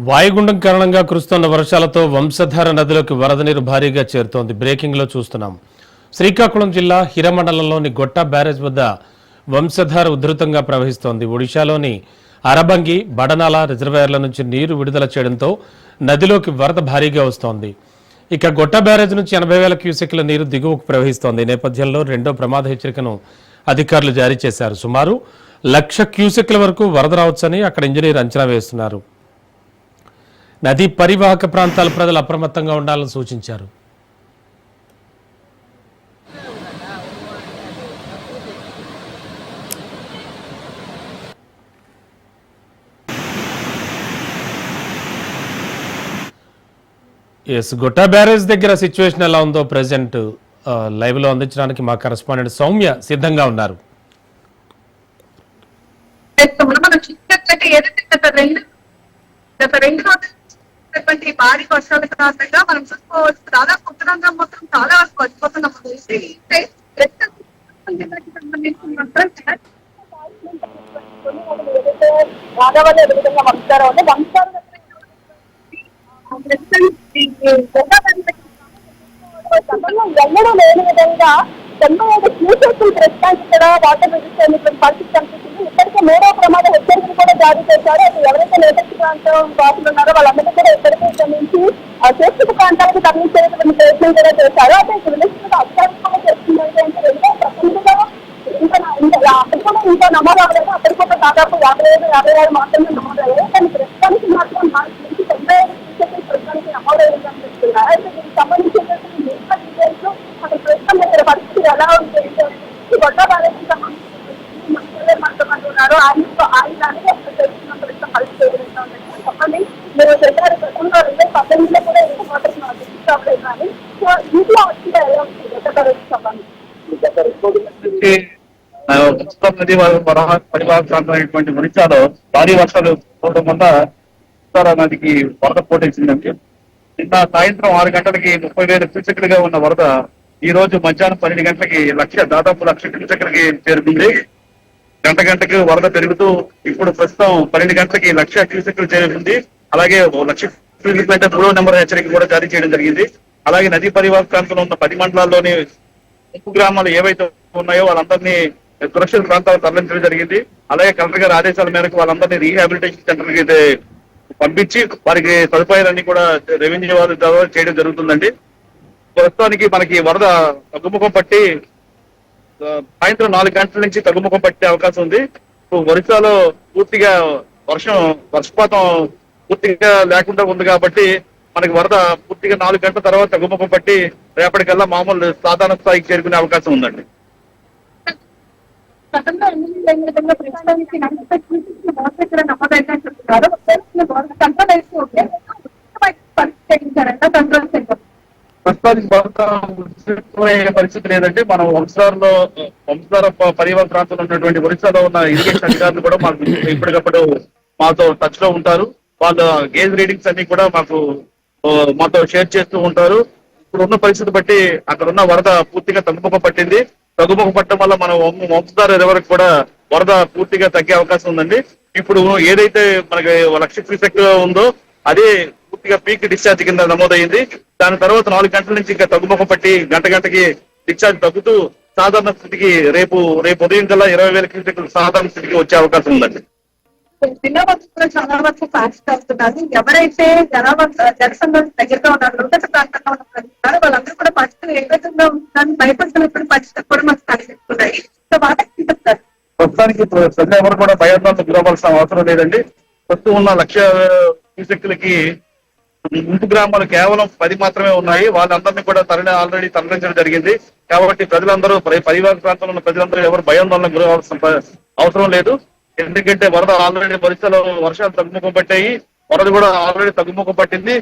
వాయుగుండం కారణంగా కురుస్తున్న వర్షాలతో వంశధార నదిలోకి వరద నీరు భారీగా చేరుతోంది. బ్రేకింగ్ లో చూస్తున్నాం. శ్రీకాకుళం జిల్లా హిరమండలంలోని గొట్ట బ్యారేజ్ వద్ద వంశధార ఉధృతంగా ప్రవహిస్తోంది. ఒడిశాలోని అరబంగి, బడనాల రిజర్వాయర్ల నుంచి నీరు విడుదల చేయడంతో నదిలోకి వరద భారీగా వస్తోంది. ఇక గొట్ట బ్యారేజ్ నుంచి 80,000 క్యూసెక్ల నీరు దిగువకు ప్రవహిస్తోంది. ఈ నేపథ్యంలో రెండో ప్రమాద హెచ్చరికను అధికారులు జారీ చేశారు. సుమారు 1,00,000 క్యూసెక్ల వరకు వరద రావచ్చని అక్కడ ఇంజనీర్ అంచనా వేస్తున్నారు. నదీ పరివాహక ప్రాంతాల ప్రజలు అప్రమత్తంగా ఉండాలని సూచించారు. గొట్టా బ్యారేజ్ దగ్గర సిచ్యువేషన్ ఎలా ఉందో ప్రెసెంట్ లైవ్ లో అందించడానికి మా కరెస్పాండెంట్ సౌమ్య సిద్ధంగా ఉన్నారు. భారీ వర్షాల కారణంగా మనం చూసుకోవచ్చు. దాదాపు ఉత్తరాంధ్ర మొత్తం చాలా వరకు వచ్చిపోతున్నాం. వాతావరణం ఏ విధంగా వంశారు అంటే వంశాలు ఎన్నడూ లేని విధంగా 95 క్యూసెక్కులు ప్రస్తుతానికి ఇక్కడ వాటర్ రిజిస్టర్ అయినటువంటి పరిస్థితి కనిపిస్తుంది. ఇప్పటికే మూడో ప్రమాద హెచ్చరికలు కూడా జారీ చేశారు. అది ఎవరైతే లేటెస్ట్ ప్రాంతం వాసులు ఉన్నారో వాళ్ళందరినీ కూడా ఇప్పటికే శ్రమించి సురక్షిత ప్రాంతాలకు తరలించేటువంటి ప్రయత్నం కూడా చేశారు. అయితే ఇక్కడ అధికారికంగా చేస్తుంది అంటే అక్కడ కూడా ఇంకా నమోదు అవ్వలేదు. అక్కడ కూడా దాదాపు 55-56 మాత్రమే నమోదయ్యాయి. కానీ ప్రస్తుతానికి మాత్రం 95 క్యూసెక్కులు ప్రస్తుతానికి నమోదయ్యిందని చెప్తున్నారు. అయితే దీనికి సంబంధించినటువంటి డీటెయిల్స్ అక్కడ ప్రస్తుతం ఇక్కడ పరిస్థితి ఎలా ఉంది, ఈ గొడ్డ బ్యారేజ్ ఉన్నారు ఆయన తెలుసుకున్న ప్రస్తుతం పరిస్థితి ఏ విధంగా ఉందంటే చెప్పండి. మీరు చెప్పారు గతంలో 2018లో కూడా ఎంత మాత్రం అవ్వలేదు కానీ సో ఇంట్లో వచ్చిందా ఎలా ఉంది గొడ్డ బ్యారేజ్ సంబంధించి నది పరివాహక ప్రాంతమైనటువంటి ఒడిశాలో భారీ వర్షాలు పోవడం వల్ల ఉత్తర నదికి వరద పోటెచ్చిందంటే నిన్న సాయంత్రం 6 గంటలకి 30,000 క్యూసెక్లుగా ఉన్న వరద ఈ రోజు మధ్యాహ్నం 12 గంటలకి దాదాపు 1,00,000 క్యూసెక్లకి చేరుకుంది. గంటకు వరద పెరుగుతూ ఇప్పుడు ప్రస్తుతం 12 గంటలకి 1,00,000 క్యూసెక్లు చేరుకుంది. అలాగే 1,00,000 క్యూసెక్లు అంటే 3వ నెంబర్ హెచ్చరిక కూడా జారీ చేయడం జరిగింది. అలాగే నదీ పరివాహక ప్రాంతంలో ఉన్న 10 మండలాల్లోని ముప్పు గ్రామాలు ఏవైతే ఉన్నాయో వాళ్ళందరినీ సురక్షిత ప్రాంతాలకు తరలించడం జరిగింది. అలాగే కలెక్టర్ గారి ఆదేశాల మేరకు వాళ్ళందరినీ రీహాబిలిటేషన్ సెంటర్ కి పంపించి వారికి సదుపాయాలన్నీ కూడా రెవెన్యూ వారి ద్వారా చేయడం జరుగుతుందండి. ప్రస్తుతానికి మనకి వరద తగ్గుముఖం పట్టి సాయంత్రం 4 గంటల నుంచి తగ్గుముఖం పట్టే అవకాశం ఉంది. ఒరిస్సాలో పూర్తిగా వర్షపాతం పూర్తిగా లేకుండా ఉంది కాబట్టి మనకి వరద పూర్తిగా 4 గంటల తర్వాత తగ్గుముఖం పట్టి రేపటికల్లా మామూలు సాధారణ స్థాయికి చేరుకునే అవకాశం ఉందండి. ప్రస్తుతానికి పరిస్థితి లేదంటే మనం వంశధార పరివాహక ప్రాంతంలో ఉన్నటువంటి ఒరిస్సాలో ఉన్న ఇరిగేషన్ అధికారులు కూడా మాకు ఇప్పటికప్పుడు మాతో టచ్ లో ఉంటారు. వాళ్ళ గేజ్ రీడింగ్స్ అన్ని కూడా మాతో షేర్ చేస్తూ ఉంటారు. ఇప్పుడు ఉన్న పరిస్థితి బట్టి అక్కడ ఉన్న వరద పూర్తిగా తగ్గుముఖం పట్టింది. తగ్గుముఖం పట్టడం వల్ల మనం వంశధార రివర్ కూడా వరద పూర్తిగా తగ్గే అవకాశం ఉందండి. ఇప్పుడు ఏదైతే మనకి 1,00,000 క్యూసెక్ ఉందో అదే పూర్తిగా పీక్ డిశ్చార్జ్ కింద నమోదైంది. దాని తర్వాత 4 గంటల నుంచి ఇంకా తగ్గుముఖం పట్టి గంటకి డిశ్చార్జ్ తగ్గుతూ సాధారణ స్థితికి రేపు ఉదయం కల్లా 20,000 క్యూసెక్ సాధారణ స్థితికి వచ్చే అవకాశం ఉందండి. చాలా వరకు ఫ్యాక్స్ చేస్తున్నారు. ఎవరైతే జనసంఘం దగ్గరగా ఉన్నారు, లోతట్టు ప్రాంతంలో ఉన్నారు వాళ్ళందరూ కూడా పరిస్థితులు ఏ విధంగా ఉంటుందని భయపడుతున్నప్పుడు పరిస్థితులు కూడా మాకు కనిపిస్తున్నాయి. సో వాళ్ళకి చెప్తారు. ప్రస్తుతానికి ప్రజలు ఎవరు కూడా భయాందోళనకు గురవలసిన అవసరం లేదండి. ప్రస్తుతం ఉన్న 1,00,000 క్యూసెక్లకి ముంపు గ్రామాలు కేవలం 10 మాత్రమే ఉన్నాయి. వాళ్ళందరినీ కూడా ఆల్రెడీ తరలించడం జరిగింది. కాబట్టి ప్రజలందరూ పరివాహక ప్రాంతంలో ఉన్న ప్రజలందరూ ఎవరు భయాందోళనకు గురవలసిన అవసరం లేదు. ఎందుకంటే వరద ఆల్రెడీ ఒరిస్సాలో వర్షాలు తగ్గుముఖం పట్టాయి. వరద కూడా ఆల్రెడీ తగ్గుముఖం పట్టింది.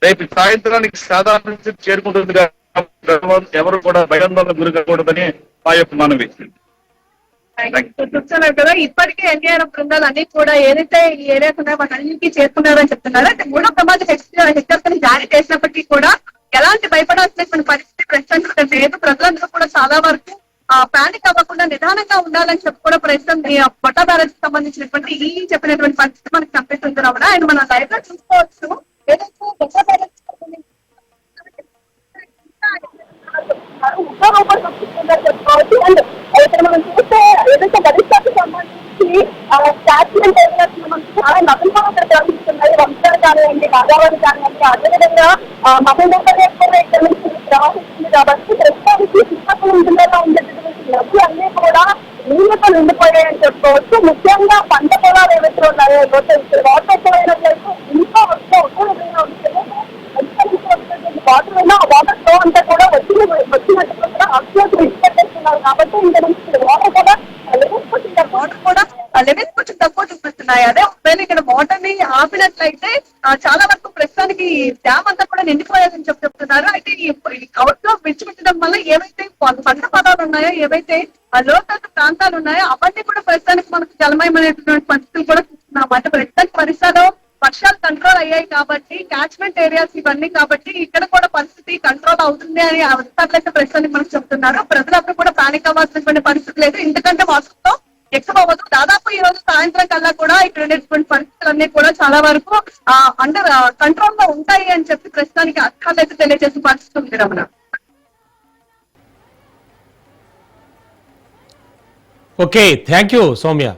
రేపు సాయంత్రానికి సాధారణ చేరుకుంటుంది. ఎవరు కూడా భయాందోళనకు గురి కాకూడదని మా యొక్క మనవి. చూస్తున్నారు కదా, ఇప్పటికే ఎన్డీఆర్ఎఫ్ బృందాలు అన్ని కూడా ఏదైతే ఈ ఏరియాస్ ఉన్నాయో వాటి అన్నింటికి చేరుకున్నారని చెప్తున్నారు. అంటే 3వ ప్రమాద హెచ్చరికలు జారీ చేసినప్పటికీ కూడా ఎలాంటి భయపడాల్సినటువంటి పరిస్థితి ప్రస్తుతం లేదు. ప్రజలందరూ కూడా చాలా వరకు పానిక్ అవ్వకుండా నిదానంగా ఉండాలని చెప్పి కూడా ప్రస్తుతం ఈ కొట్ట బ్యారేజ్ సంబంధించినటువంటి ఈ చెప్పినటువంటి పరిస్థితి మనకు కనిపిస్తుంది రమణ. అండ్ మన లైవ్ లో చూసుకోవచ్చు ఏదైతే కొట్ట బ్యారేజ్ ఉద్యోగం చూస్తుందని చెప్పుకోవచ్చు. అండ్ ఇక్కడ మనం చూస్తే ఏదైతే గరిష్టానికి సంబంధించి స్టాచ్మెంట్ మనకి చాలా నదులు కూడా ఇక్కడ ప్రవహిస్తున్నాయి. వంశాలు కానివ్వండి, గోదావరి కానివ్వండి, అదేవిధంగా మహబూబాబాద్ కూడా ఇక్కడ నుంచి ప్రవహిస్తుంది. కాబట్టి ప్రస్తుతానికి శ్రీకాకుళం జిల్లాలో ఉండేటటువంటి నదులు అన్ని కూడా నీళ్ళతో నిండిపోయాయని చెప్పుకోవచ్చు. ముఖ్యంగా పంట పొలాలు ఏవైతే ఉన్నాయో వాటర్ ఎక్కువైనట్లయితే ఇంకా వస్తే ఎక్కువ ఉంటుంది. వాటర్ అయినా ఆ వాటర్ ఫ్లో అంతా కూడా వచ్చినట్టు కూడా అసలు ఇష్టపడుతున్నారు. కాబట్టి ఇంకా నుంచి వాటర్ కూడా వాటర్ కూడా లెవెల్స్ కొంచెం తక్కువ చూపిస్తున్నాయి. అదే ఒకవేళ ఇక్కడ వాటర్ ని ఆపినట్లయితే చాలా వరకు ప్రస్తుతానికి డ్యామ్ అంతా కూడా నిండిపోయాలని చెప్తున్నారు. అయితే ఈ అవుట్ లో విడిచిపెట్టడం వల్ల ఏవైతే పంట పొలాలు ఉన్నాయో, ఏవైతే లోతట్టు ప్రాంతాలు ఉన్నాయో అవన్నీ కూడా ప్రస్తుతానికి మనకు జలమయమైనటువంటి పరిస్థితులు కూడా చూస్తున్నాం. అంటే ప్రస్తుతానికి పరిసరాలు వర్షాలు కంట్రోల్ అయ్యాయి కాబట్టి క్యాచ్మెంట్ ఏరియాస్ ఇవన్నీ కాబట్టి ఇక్కడ కూడా పరిస్థితి కంట్రోల్ అవుతుంది అని అధికారులైతే ప్రస్తుతానికి మనకు చెప్తున్నారు. ప్రజలందరూ కూడా పానిక్ అవ్వాల్సినటువంటి పరిస్థితి లేదు. ఎందుకంటే వర్షంతో ఎక్కువ అవ్వదు. దాదాపు ఈ రోజు సాయంత్రం కల్లా కూడా ఇక్కడ ఉండేటువంటి పరిస్థితులన్నీ కూడా చాలా వరకు అండర్ కంట్రోల్ లో ఉంటాయి అని చెప్పి ప్రస్తుతానికి అధికారులు అయితే తెలియజేసిన పరిస్థితి ఉంది Ramana. Okay, thank you Soumya.